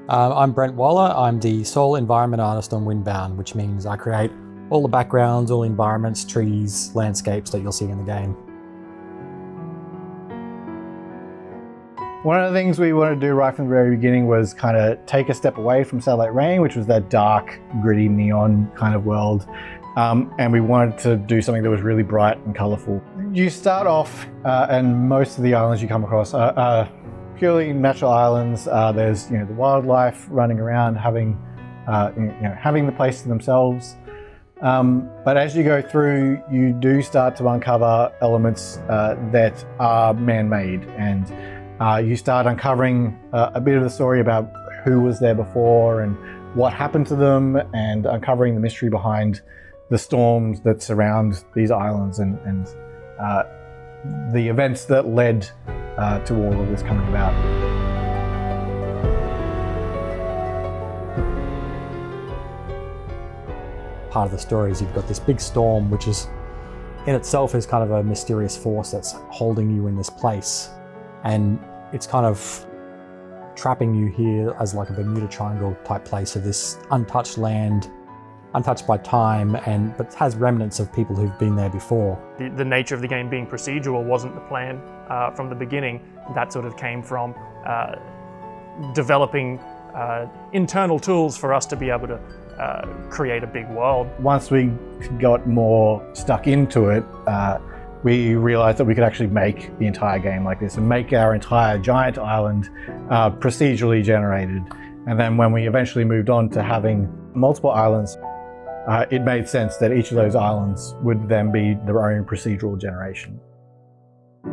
I'm Brent Waller. I'm the sole environment artist on Windbound, which means I create all the backgrounds, all the environments, trees, landscapes that you'll see in the game. One of the things we wanted to do right from the very beginning was kind of take a step away from Satellite Rain, which was that dark, gritty, neon kind of world. And we wanted to do something that was really bright and colorful. You start off, and most of the islands you come across are purely natural islands. There's the wildlife running around, having having the place to themselves. But as you go through, you do start to uncover elements that are man-made, and you start uncovering a bit of the story about who was there before and what happened to them, and uncovering the mystery behind the storms that surround these islands and the events that led to all of this coming about. Part of the story is you've got this big storm, which is in itself is kind of a mysterious force that's holding you in this place. And it's kind of trapping you here as like a Bermuda Triangle type place of this untouched land, untouched by time, but has remnants of people who've been there before. The nature of the game being procedural wasn't the plan from the beginning. That sort of came from developing internal tools for us to be able to create a big world. Once we got more stuck into it, we realized that we could actually make the entire game like this and make our entire giant island procedurally generated. And then when we eventually moved on to having multiple islands, it made sense that each of those islands would then be their own procedural generation.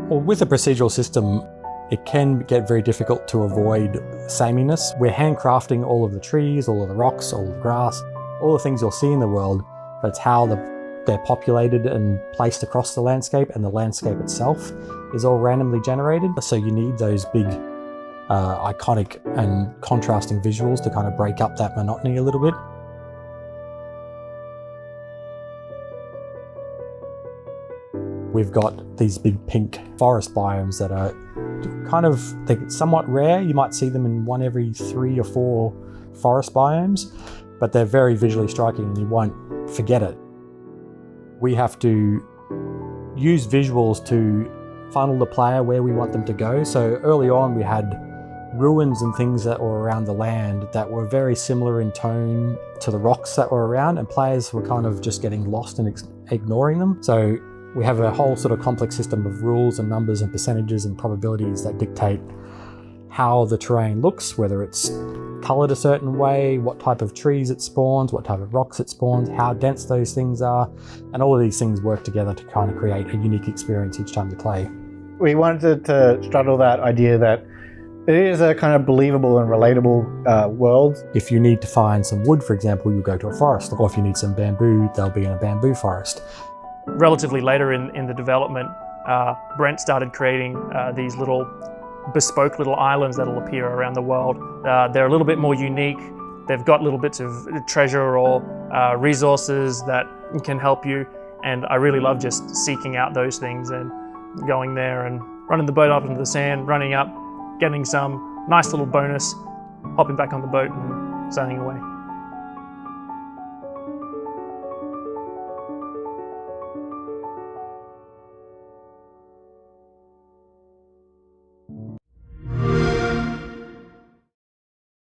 Well, with a procedural system, it can get very difficult to avoid sameness. We're handcrafting all of the trees, all of the rocks, all of the grass, all the things you'll see in the world, but it's how they're populated and placed across the landscape, and the landscape itself is all randomly generated. So you need those big, iconic and contrasting visuals to kind of break up that monotony a little bit. We've got these big pink forest biomes that are they're somewhat rare. You might see them in one every 3 or 4 forest biomes, but they're very visually striking and you won't forget it. We have to use visuals to funnel the player where we want them to go. So early on we had ruins and things that were around the land that were very similar in tone to the rocks that were around, and players were kind of just getting lost and ignoring them. So we have a whole sort of complex system of rules and numbers and percentages and probabilities that dictate how the terrain looks, whether it's colored a certain way, what type of trees it spawns, what type of rocks it spawns, how dense those things are, and all of these things work together to kind of create a unique experience each time you play. We wanted to straddle that idea that it is a kind of believable and relatable world. If you need to find some wood, for example, you'll go to a forest, or if you need some bamboo, they'll be in a bamboo forest. Relatively later in the development, Brent started creating these little bespoke little islands that'll appear around the world. They're a little bit more unique. They've got little bits of treasure or resources that can help you, and I really love just seeking out those things and going there and running the boat up into the sand, running up, getting some nice little bonus, hopping back on the boat and sailing away.